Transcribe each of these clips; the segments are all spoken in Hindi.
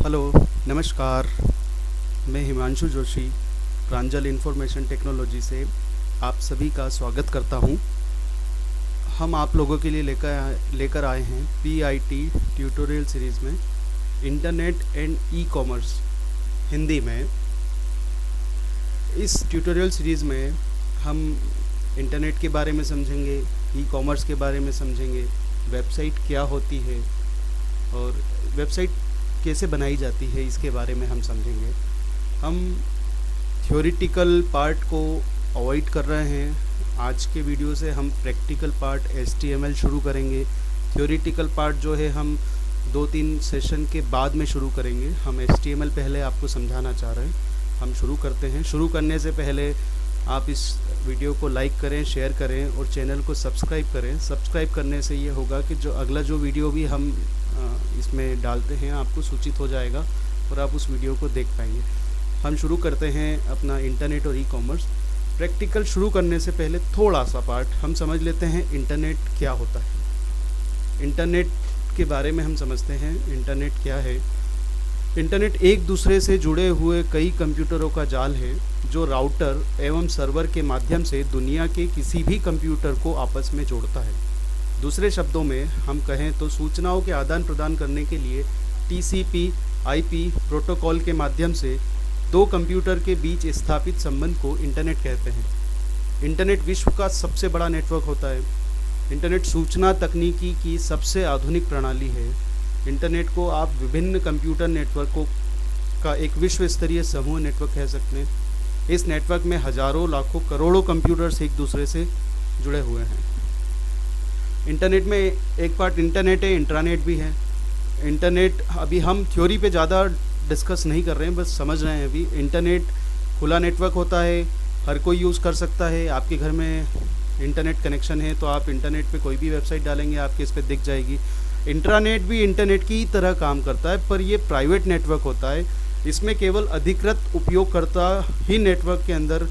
हेलो, नमस्कार। मैं हिमांशु जोशी प्रांजल इंफॉर्मेशन टेक्नोलॉजी से आप सभी का स्वागत करता हूं। हम आप लोगों के लिए लेकर आए हैं PIT ट्यूटोरियल सीरीज़ में internet and e commerce Hindi में। इस ट्यूटोरियल सीरीज़ में हम इंटरनेट के बारे में समझेंगे, ई कॉमर्स के बारे में समझेंगे, वेबसाइट क्या होती है और वेबसाइट कैसे बनाई जाती है इसके बारे में हम समझेंगे। हम थ्योरेटिकल पार्ट को अवॉइड कर रहे हैं। आज के वीडियो से हम प्रैक्टिकल पार्ट HTML शुरू करेंगे। थ्योरेटिकल पार्ट जो है हम 2-3 सेशन के बाद में शुरू करेंगे। हम HTML पहले आपको समझाना चाह रहे हैं। हम शुरू करते हैं। शुरू करने से पहले आप इस वीडियो को लाइक करें, शेयर करें और चैनल को सब्सक्राइब करें। सब्सक्राइब करने से ये होगा कि जो अगला वीडियो भी हम इसमें डालते हैं आपको सूचित हो जाएगा और आप उस वीडियो को देख पाएंगे। हम शुरू करते हैं अपना इंटरनेट और ई कॉमर्स। प्रैक्टिकल शुरू करने से पहले थोड़ा सा पार्ट हम समझ लेते हैं इंटरनेट क्या होता है। इंटरनेट के बारे में हम समझते हैं इंटरनेट क्या है। इंटरनेट एक दूसरे से जुड़े हुए कई कंप्यूटरों का जाल है जो राउटर एवं सर्वर के माध्यम से दुनिया के किसी भी कंप्यूटर को आपस में जोड़ता है। दूसरे शब्दों में हम कहें तो सूचनाओं के आदान प्रदान करने के लिए TCP/IP प्रोटोकॉल के माध्यम से दो कंप्यूटर के बीच स्थापित संबंध को इंटरनेट कहते हैं। इंटरनेट विश्व का सबसे बड़ा नेटवर्क होता है। इंटरनेट सूचना तकनीकी की सबसे आधुनिक प्रणाली है। इंटरनेट को आप विभिन्न कंप्यूटर नेटवर्कों का एक विश्व स्तरीय समूह नेटवर्क कह सकते हैं। इस नेटवर्क में हजारों, लाखों, करोड़ों कंप्यूटर्स एक दूसरे से जुड़े हुए हैं। इंटरनेट में एक पार्ट इंटरनेट है, इंट्रानेट भी है। इंटरनेट अभी हम थ्योरी पे ज़्यादा डिस्कस नहीं कर रहे हैं, बस समझ रहे हैं। अभी इंटरनेट खुला नेटवर्क होता है, हर कोई यूज़ कर सकता है। आपके घर में इंटरनेट कनेक्शन है तो आप इंटरनेट पे कोई भी वेबसाइट डालेंगे आपके इस पर दिख जाएगी। इंट्रानेट भी इंटरनेट की तरह काम करता है, पर ये प्राइवेट नेटवर्क होता है। इसमें केवल अधिकृत उपयोगकर्ता ही नेटवर्क के अंदर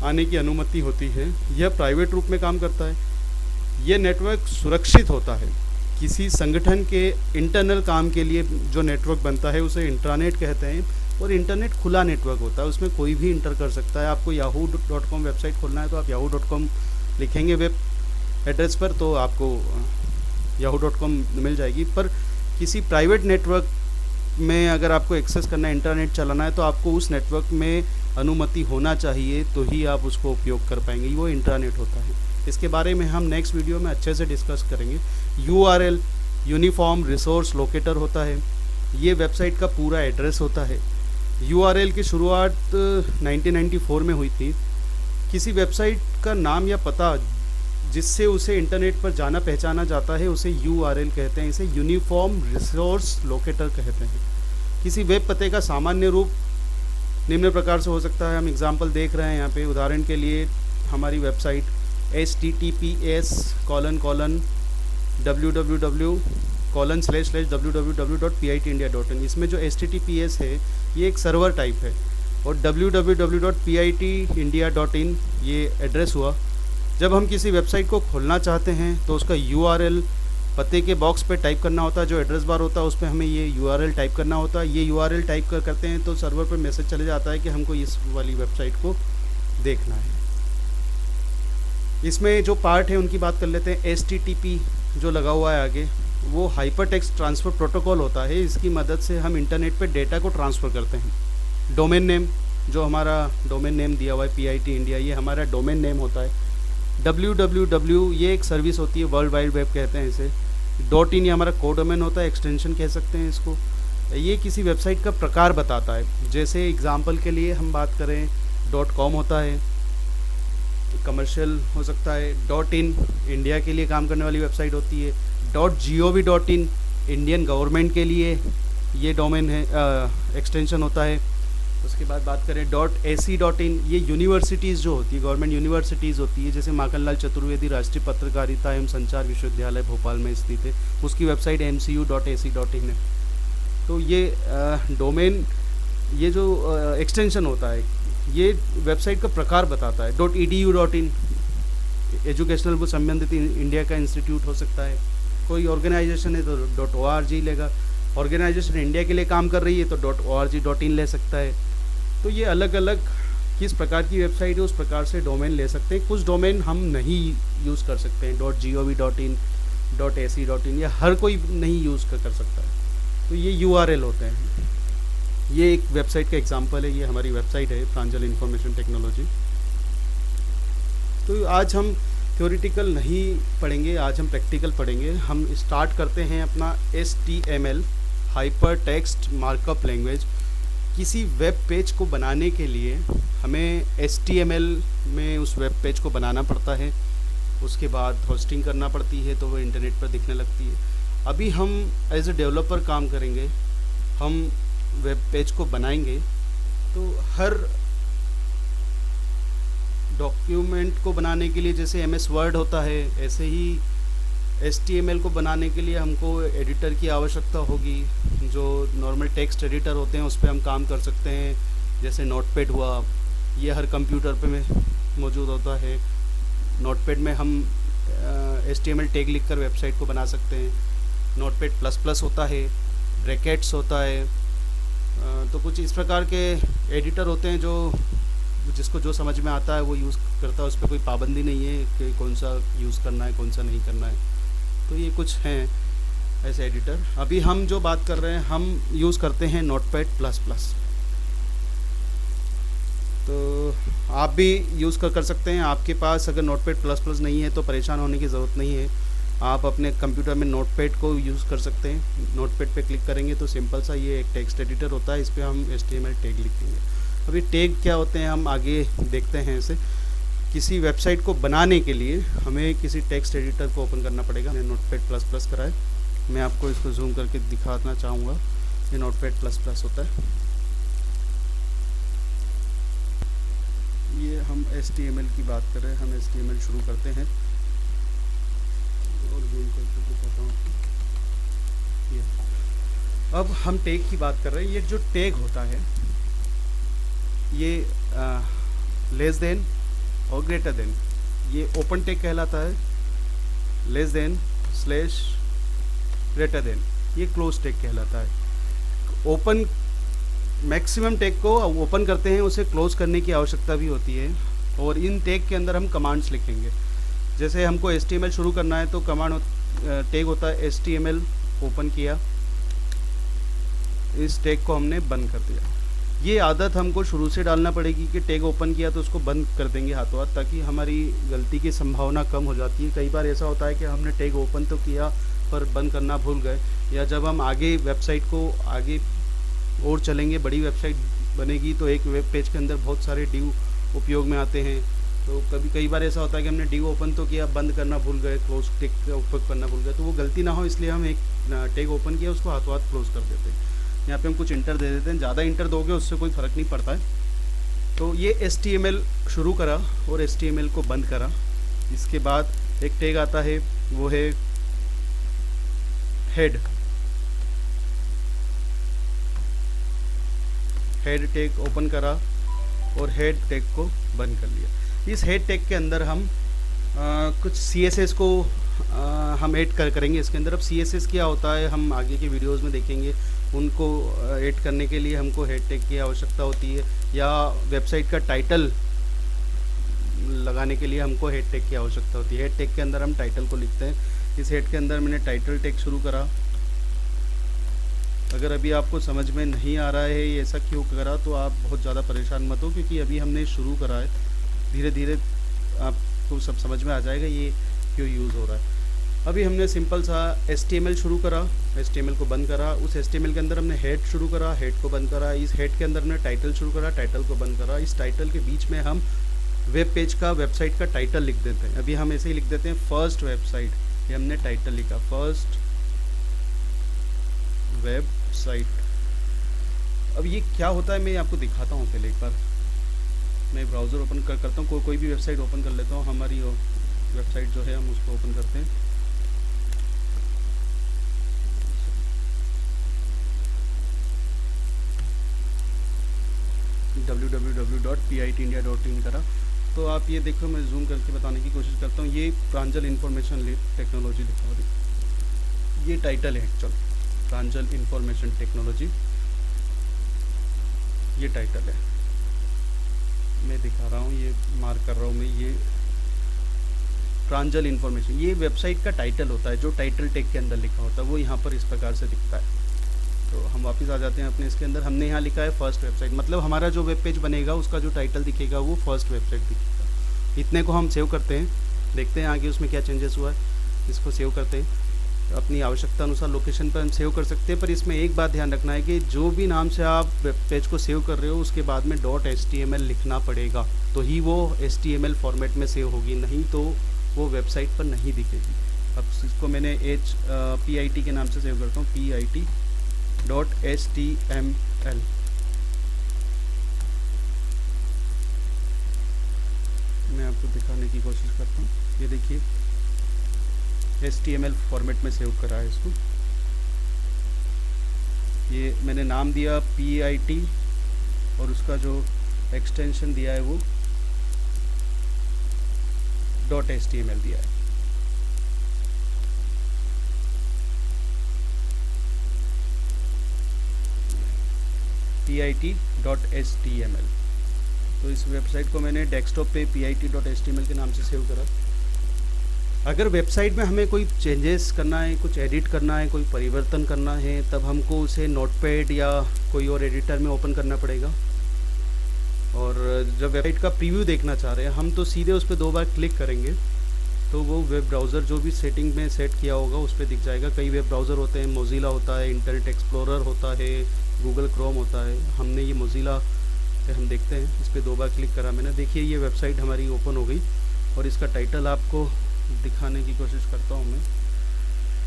आने की अनुमति होती है। यह प्राइवेट रूप में काम करता है। यह नेटवर्क सुरक्षित होता है। किसी संगठन के इंटरनल काम के लिए जो नेटवर्क बनता है उसे इंट्रानेट कहते हैं। और इंटरनेट खुला नेटवर्क होता है, उसमें कोई भी इंटर कर सकता है। आपको yahoo.com वेबसाइट खोलना है तो आप yahoo.com लिखेंगे वेब एड्रेस पर तो आपको yahoo.com मिल जाएगी। पर किसी प्राइवेट नेटवर्क में अगर आपको एक्सेस करना है, इंटरनेट चलाना है, तो आपको उस नेटवर्क में अनुमति होना चाहिए तो ही आप उसको उपयोग कर पाएंगे। वो इंट्रानेट होता है। इसके बारे में हम नेक्स्ट वीडियो में अच्छे से डिस्कस करेंगे। URL यूनिफॉर्म रिसोर्स लोकेटर होता है। ये वेबसाइट का पूरा एड्रेस होता है। URL की शुरुआत 1994 में हुई थी। किसी वेबसाइट का नाम या पता जिससे उसे इंटरनेट पर जाना पहचाना जाता है उसे URL कहते हैं। इसे यूनिफॉर्म रिसोर्स लोकेटर कहते हैं। किसी वेब पते का सामान्य रूप निम्न प्रकार से हो सकता है। हम एग्जाम्पल देख रहे हैं यहाँ पे। उदाहरण के लिए हमारी वेबसाइट https://www.pitindia.in। इसमें जो https है ये एक सर्वर टाइप है और www.pitindia.in ये एड्रेस हुआ। जब हम किसी वेबसाइट को खोलना चाहते हैं तो उसका URL पते के बॉक्स पे टाइप करना होता है। जो एड्रेस बार होता है उस पर हमें ये URL टाइप करना होता है। ये URL टाइप करते हैं तो सर्वर पर मैसेज चले जाता है कि हमको इस वाली वेबसाइट को देखना है। इसमें जो पार्ट है उनकी बात कर लेते हैं। HTTP जो लगा हुआ है आगे वो हाइपर टेक्स्ट ट्रांसफ़र प्रोटोकॉल होता है। इसकी मदद से हम इंटरनेट पे डेटा को ट्रांसफ़र करते हैं। डोमेन नेम, जो हमारा डोमेन नेम दिया हुआ है PIT इंडिया, ये हमारा डोमेन नेम होता है। www ये एक सर्विस होती है, वर्ल्ड वाइड वेब कहते हैं इसे। .in ये हमारा कोडोमेन होता है, एक्सटेंशन कह सकते हैं इसको। ये किसी वेबसाइट का प्रकार बताता है। जैसे एग्जाम्पल के लिए हम बात करें .com होता है, कमर्शियल हो सकता है। .in इंडिया के लिए काम करने वाली वेबसाइट होती है। .gov.in इंडियन गवर्नमेंट के लिए ये डोमेन है, एक्सटेंशन होता है। उसके बाद बात करें .ac.in ये यूनिवर्सिटीज़ जो होती है, गवर्नमेंट यूनिवर्सिटीज़ होती है। जैसे माखनलाल चतुर्वेदी राष्ट्रीय पत्रकारिता एवं संचार विश्वविद्यालय भोपाल में स्थित है, उसकी वेबसाइट mcu.ac.in है। तो ये डोमेन, ये जो एक्सटेंशन होता है ये वेबसाइट का प्रकार बताता है। .edu.in एजुकेशनल को संबंधित इंडिया का इंस्टीट्यूट हो सकता है। कोई ऑर्गेनाइजेशन है तो .org लेगा। ऑर्गेनाइजेशन इंडिया के लिए काम कर रही है तो .org.in ले सकता है। तो ये अलग अलग किस प्रकार की वेबसाइट है उस प्रकार से डोमेन ले सकते हैं। कुछ डोमेन हम नहीं यूज़ कर सकते हैं, .gov.in, .ac.in, या हर कोई नहीं यूज़ कर सकता है। तो ये URL होते हैं। ये एक वेबसाइट का एग्जांपल है, ये हमारी वेबसाइट है प्रांजल इंफॉर्मेशन टेक्नोलॉजी। तो आज हम थ्योरेटिकल नहीं पढ़ेंगे, आज हम प्रैक्टिकल पढ़ेंगे। हम स्टार्ट करते हैं अपना HTML, hyper text markup language. किसी वेब पेज को बनाने के लिए हमें HTML में उस वेब पेज को बनाना पड़ता है, उसके बाद होस्टिंग करना पड़ती है तो वो इंटरनेट पर दिखने लगती है। अभी हम एज ए डेवलपर काम करेंगे, हम वेब पेज को बनाएंगे तो हर डॉक्यूमेंट को बनाने के लिए जैसे MS वर्ड होता है, ऐसे ही HTML को बनाने के लिए हमको एडिटर की आवश्यकता होगी। जो नॉर्मल टेक्स्ट एडिटर होते हैं उस पर हम काम कर सकते हैं, जैसे नोटपैड हुआ, ये हर कंप्यूटर पे में मौजूद होता है। नोटपैड में हम HTML टैग लिखकर वेबसाइट को बना सकते हैं। नोटपैड ++ होता है, ब्रैकेट्स होता है। तो कुछ इस प्रकार के एडिटर होते हैं जो जिसको जो समझ में आता है वो यूज़ करता है, उस पर कोई पाबंदी नहीं है कि कौन सा यूज़ करना है कौन सा नहीं करना है। तो ये कुछ हैं ऐसे एडिटर। अभी हम जो बात कर रहे हैं हम यूज़ करते हैं नोटपैड++। तो आप भी यूज़ कर सकते हैं। आपके पास अगर नोटपैड++ नहीं है तो परेशान होने की ज़रूरत नहीं है, आप अपने कंप्यूटर में नोटपैड को यूज़ कर सकते हैं। नोटपैड पे क्लिक करेंगे तो सिंपल सा ये एक टेक्स्ट एडिटर होता है, इस पर हम HTML टैग लिखेंगे। अभी टैग क्या होते हैं हम आगे देखते हैं। इसे किसी वेबसाइट को बनाने के लिए हमें किसी टेक्स्ट एडिटर को ओपन करना पड़ेगा। मैंने नोटपैड++ करा है, मैं आपको इसको जूम करके दिखाना चाहूँगा। ये नोटपैड++ होता है। ये हम HTML की बात कर रहे हैं, हम HTML शुरू करते हैं और जूम करके दिखाता हूँ। अब हम टैग की बात कर रहे हैं। ये जो टैग होता है ये लेस देन और ग्रेटर देन, ये ओपन टैग कहलाता है। Less than slash greater than ये क्लोज टैग कहलाता है। ओपन मैक्सिमम टैग को ओपन करते हैं, उसे क्लोज करने की आवश्यकता भी होती है। और इन टैग के अंदर हम कमांड्स लिखेंगे। जैसे हमको HTML शुरू करना है तो कमांड टैग होता है HTML, ओपन किया, इस टैग को हमने बंद कर दिया। ये आदत हमको शुरू से डालना पड़ेगी कि टैग ओपन किया तो उसको बंद कर देंगे हाथों हाथ, ताकि हमारी गलती की संभावना कम हो जाती है। कई बार ऐसा होता है कि हमने टैग ओपन तो किया पर बंद करना भूल गए, या जब हम आगे वेबसाइट को आगे और चलेंगे, बड़ी वेबसाइट बनेगी तो एक वेब पेज के अंदर बहुत सारे डिव उपयोग में आते हैं। तो कई बार ऐसा होता है कि हमने डिव ओपन तो किया, बंद करना भूल गए, क्लोज टैग का उपयोग करना भूल गए। तो वो गलती ना हो इसलिए हम एक टैग ओपन किया उसको हाथों हाथ क्लोज कर देते हैं। यहाँ पे हम कुछ इंटर दे देते हैं, ज़्यादा इंटर दोगे उससे कोई फ़र्क नहीं पड़ता है। तो ये HTML शुरू करा और HTML को बंद करा। इसके बाद एक टैग आता है, वो है हेड। हेड टैग ओपन करा और हेड टैग को बंद कर लिया। इस हेड टैग के अंदर हम कुछ CSS को हम ऐड करेंगे इसके अंदर। अब CSS क्या होता है हम आगे के वीडियोस में देखेंगे। उनको ऐड करने के लिए हमको हेड टैग की आवश्यकता होती है, या वेबसाइट का टाइटल लगाने के लिए हमको हेड टैग की आवश्यकता होती है। हेड टैग के अंदर हम टाइटल को लिखते हैं। इस हेड के अंदर मैंने टाइटल टैग शुरू करा। अगर अभी आपको समझ में नहीं आ रहा है ये ऐसा क्यों करा तो आप बहुत ज़्यादा परेशान मत हो, क्योंकि अभी हमने शुरू करा है। धीरे धीरे आपको सब समझ में आ जाएगा ये क्यों यूज़ हो रहा है। अभी हमने सिंपल सा HTML शुरू करा, HTML को बंद करा। उस HTML के अंदर हमने हेड शुरू करा, हेड को बंद करा। इस हेड के अंदर हमने टाइटल शुरू करा, टाइटल को बंद करा। इस टाइटल के बीच में हम वेब पेज का, वेबसाइट का टाइटल लिख देते हैं। अभी हम ऐसे ही लिख देते हैं फर्स्ट वेबसाइट, ये हमने टाइटल लिखा फर्स्ट वेबसाइट। अब ये क्या होता है मैं आपको दिखाता हूँ। पहले एक बार मैं ब्राउज़र ओपन करता हूँ, कोई भी वेबसाइट ओपन कर लेता हूँ। हमारी वेबसाइट जो है हम उसको ओपन करते हैं। www.pitindia.in करा तो आप ये देखो, मैं जूम करके बताने की कोशिश करता हूँ। ये प्रांजल इंफॉर्मेशन टेक्नोलॉजी लिखा हुआ, ये टाइटल है एक्चुअल। प्रांजल इंफॉर्मेशन टेक्नोलॉजी, ये टाइटल है, मैं दिखा रहा हूँ, ये मार्क कर रहा हूँ मैं, ये प्रांजल इंफॉर्मेशन, ये वेबसाइट का टाइटल होता है, जो टाइटल टैग के अंदर लिखा होता है वो यहाँ पर इस प्रकार से दिखता है। तो हम वापस आ जाते हैं अपने इसके अंदर, हमने यहाँ लिखा है फर्स्ट वेबसाइट, मतलब हमारा जो वेब पेज बनेगा उसका जो टाइटल दिखेगा वो फर्स्ट वेबसाइट दिखेगा। इतने को हम सेव करते हैं, देखते हैं आगे उसमें क्या चेंजेस हुआ है। इसको सेव करते हैं, अपनी आवश्यकता अनुसार लोकेशन पर हम सेव कर सकते हैं, पर इसमें एक बात ध्यान रखना है कि जो भी नाम से आप वेब पेज को सेव कर रहे हो उसके बाद में .html लिखना पड़ेगा, तो ही वो HTML फॉर्मेट में सेव होगी, नहीं तो वो वेबसाइट पर नहीं दिखेगी। अब इसको मैंने PIT के नाम से सेव करता हूँ, PIT.html। मैं आपको दिखाने की कोशिश करता हूँ, ये देखिए HTML फॉर्मेट में सेव करा है इसको। ये मैंने नाम दिया PIT और उसका जो एक्सटेंशन दिया है वो .html दिया है। PIT.html। तो इस वेबसाइट को मैंने डेस्कटॉप पे PIT.html के नाम से सेव करा। अगर वेबसाइट में हमें कोई चेंजेस करना है, कुछ एडिट करना है, कोई परिवर्तन करना है, तब हमको उसे नोटपैड या कोई और एडिटर में ओपन करना पड़ेगा। और जब वेबसाइट का प्रीव्यू देखना चाह रहे हैं हम, तो सीधे उस पर 2 बार क्लिक करेंगे तो वो वेब ब्राउज़र जो भी सेटिंग में सेट किया होगा उस पर दिख जाएगा। कई वेब ब्राउज़र होते हैं, मोज़िला होता है, इंटरनेट एक्सप्लोरर होता है, गूगल क्रोम होता है। हमने ये मोज़िला पे हम देखते हैं, इस पर 2 बार क्लिक करा मैंने, देखिए ये वेबसाइट हमारी ओपन हो गई। और इसका टाइटल आपको दिखाने की कोशिश करता हूँ मैं,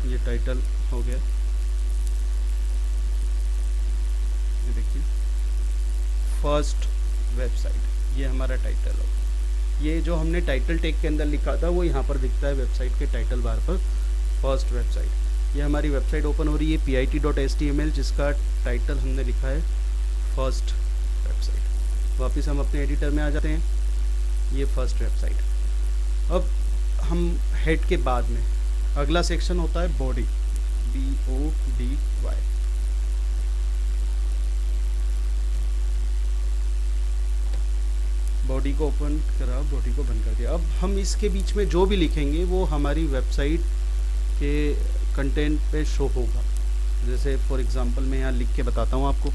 ये टाइटल हो गया, ये देखिए फर्स्ट वेबसाइट, ये हमारा टाइटल हो। ये जो हमने टाइटल टैग के अंदर लिखा था वो यहाँ पर दिखता है वेबसाइट के टाइटल बार पर, फर्स्ट वेबसाइट। ये हमारी वेबसाइट ओपन हो रही है PIT.html, जिसका टाइटल हमने लिखा है फर्स्ट वेबसाइट। वापस हम अपने एडिटर में आ जाते हैं, ये फर्स्ट वेबसाइट। अब हम हेड के बाद में अगला सेक्शन होता है बॉडी, BODY। बॉडी को ओपन करा, बॉडी को बंद कर दिया। अब हम इसके बीच में जो भी लिखेंगे वो हमारी वेबसाइट के कंटेंट पे शो होगा। जैसे फॉर एग्जांपल मैं यहाँ लिख के बताता हूँ आपको,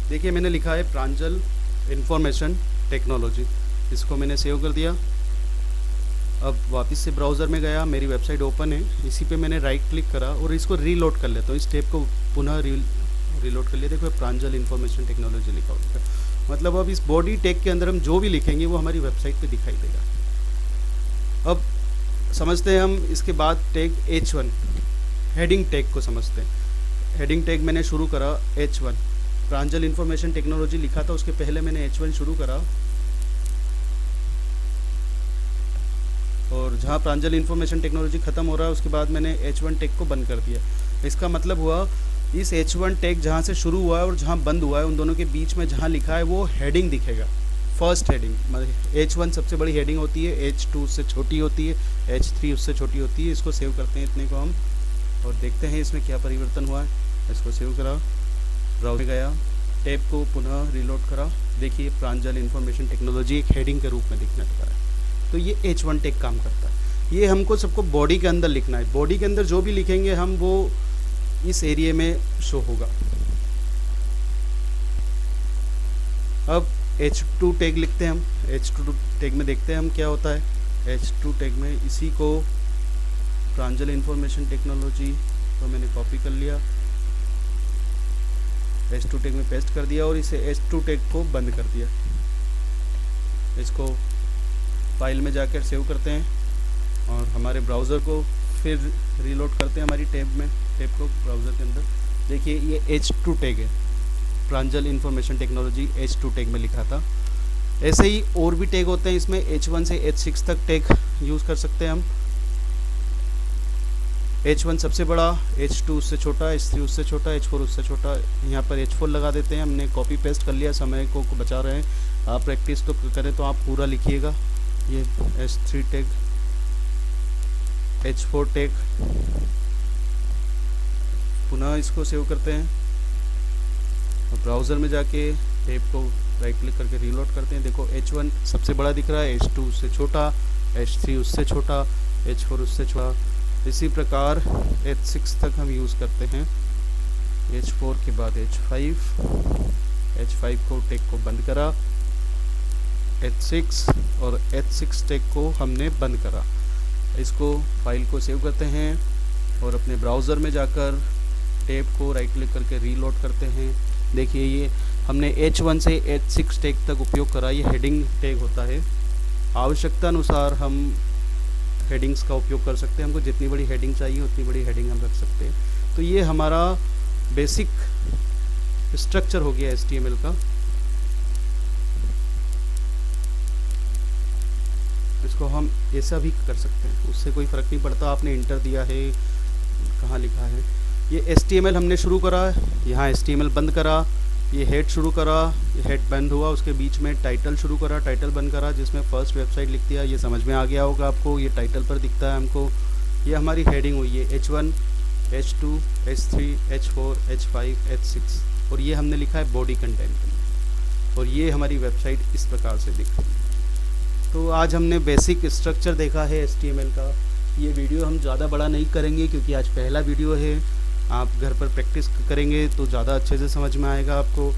देखिए मैंने लिखा है प्रांजल इंफॉर्मेशन टेक्नोलॉजी, इसको मैंने सेव कर दिया। अब वापस से ब्राउज़र में गया, मेरी वेबसाइट ओपन है, इसी पे मैंने राइट क्लिक करा और इसको रीलोड कर लेता हूँ। इस टेप को पुनः रीलोड कर लिया, देखो प्रांजल इंफॉर्मेशन टेक्नोलॉजी लिखा होगा। मतलब अब इस बॉडी टैग के अंदर हम जो भी लिखेंगे वो हमारी वेबसाइट पे दिखाई देगा। अब समझते हैं हम इसके बाद टैग H1, हेडिंग टैग को समझते हैं। हेडिंग टैग मैंने शुरू करा H1, प्रांजल इंफॉर्मेशन टेक्नोलॉजी लिखा था, उसके पहले मैंने H1 शुरू करा, और जहाँ प्रांजल इंफॉर्मेशन टेक्नोलॉजी ख़त्म हो रहा है उसके बाद मैंने H1 टैग को बंद कर दिया। इसका मतलब हुआ इस H1 टैग जहाँ से शुरू हुआ है और जहाँ बंद हुआ है उन दोनों के बीच में जहाँ लिखा है वो हेडिंग दिखेगा, फर्स्ट हेडिंग। मतलब H1 सबसे बड़ी हेडिंग होती है, H2 उससे छोटी होती है, H3 उससे छोटी होती है। इसको सेव करते हैं इतने को हम और देखते हैं इसमें क्या परिवर्तन हुआ है। इसको सेव करा, ब्राउज़र गया, टैब को पुनः रीलोड करा, देखिए प्रांजल इंफॉर्मेशन टेक्नोलॉजी एक हेडिंग के रूप में दिखने लगा है। तो ये H1 टैग काम करता है। ये हमको सबको बॉडी के अंदर लिखना है, बॉडी के अंदर जो भी लिखेंगे हम वो इस एरिया में शो होगा। अब H2 टैग लिखते हैं हम, H2 टैग में देखते हैं हम क्या होता है। H2 टैग में इसी को प्रांजल इंफॉर्मेशन टेक्नोलॉजी तो मैंने कॉपी कर लिया, H2 टैग में पेस्ट कर दिया और इसे H2 टैग को बंद कर दिया। इसको फाइल में जाकर सेव करते हैं और हमारे ब्राउज़र को फिर रीलोड करते हैं हमारी टैब में, टैब को ब्राउज़र के अंदर। देखिए ये H2 टैग है, प्रांजल इंफॉर्मेशन टेक्नोलॉजी H2 टैग में लिखा था। ऐसे ही और भी टैग होते हैं इसमें, H1 से H6 तक टैग यूज़ कर सकते हैं हम। H1 सबसे बड़ा, H2 उससे छोटा, H3 उससे छोटा, H4 उससे छोटा। यहाँ पर H4 लगा देते हैं, हमने कॉपी पेस्ट कर लिया, समय को बचा रहे हैं। आप प्रैक्टिस तो करें तो आप पूरा लिखिएगा, ये H3 टैग, H4 टैग, पुनः इसको सेव करते हैं और ब्राउज़र में जाके टैब को राइट क्लिक करके रीलोड करते हैं। देखो H1 सबसे बड़ा दिख रहा है, H2 उससे छोटा, H3 उससे छोटा, H4 उससे छोटा। इसी प्रकार H6 तक हम यूज़ करते हैं। H4 के बाद H5 को टैग को बंद करा, H6 और H6 टैग को हमने बंद करा। इसको फाइल को सेव करते हैं और अपने ब्राउज़र में जाकर टैब को राइट क्लिक करके रीलोड करते हैं। देखिए ये हमने H1 से H6 टैग तक उपयोग करा। ये हेडिंग टैग होता है। आवश्यकता अनुसार हम हेडिंग्स का उपयोग कर सकते हैं। हमको जितनी बड़ी हेडिंग चाहिए उतनी बड़ी हेडिंग हम रख सकते हैं। तो ये हमारा बेसिक स्ट्रक्चर हो गया HTML का। इसको हम ऐसा भी कर सकते हैं, उससे कोई फ़र्क नहीं पड़ता आपने इंटर दिया है कहाँ लिखा है। ये HTML हमने शुरू करा, यहाँ HTML बंद करा, ये हेड शुरू करा, ये हेड बंद हुआ, उसके बीच में टाइटल शुरू करा, टाइटल बंद करा, जिसमें फर्स्ट वेबसाइट लिख दिया। ये समझ में आ गया होगा आपको, ये टाइटल पर दिखता है हमको। ये हमारी हेडिंग हुई है H1, H2, H3, H4, H5, H6 और ये हमने लिखा है बॉडी कंटेंट और ये हमारी वेबसाइट इस प्रकार से दिख रही है। तो आज हमने बेसिक स्ट्रक्चर देखा है HTML का। ये वीडियो हम ज़्यादा बड़ा नहीं करेंगे क्योंकि आज पहला वीडियो है। आप घर पर प्रैक्टिस करेंगे तो ज़्यादा अच्छे से समझ में आएगा आपको।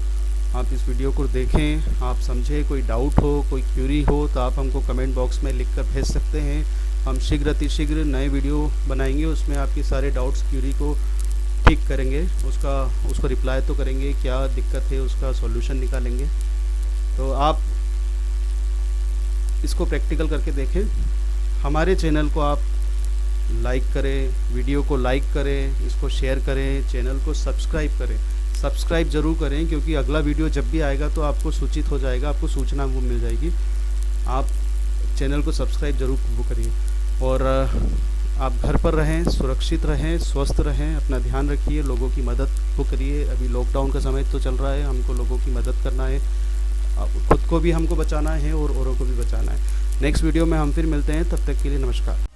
आप इस वीडियो को देखें, आप समझें, कोई डाउट हो, कोई क्यूरी हो तो आप हमको कमेंट बॉक्स में लिख कर भेज सकते हैं। हम शीघ्र अतिशीघ्र नए वीडियो बनाएंगे, उसमें आपकी सारे डाउट्स क्यूरी को ठीक करेंगे, उसको रिप्लाई तो करेंगे, क्या दिक्कत है उसका सॉल्यूशन निकालेंगे। तो आप इसको प्रैक्टिकल करके देखें। हमारे चैनल को आप लाइक करें, वीडियो को लाइक करें, इसको शेयर करें, चैनल को सब्सक्राइब करें। सब्सक्राइब ज़रूर करें क्योंकि अगला वीडियो जब भी आएगा तो आपको सूचित हो जाएगा, आपको सूचना वो मिल जाएगी। आप चैनल को सब्सक्राइब ज़रूर वो करिए और आप घर पर रहें, सुरक्षित रहें, स्वस्थ रहें, अपना ध्यान रखिए, लोगों की मदद को करिए। अभी लॉकडाउन का समय तो चल रहा है, हमको लोगों की मदद करना है, खुद को भी हमको बचाना है और औरों को भी बचाना है। नेक्स्ट वीडियो में हम फिर मिलते हैं, तब तक के लिए नमस्कार।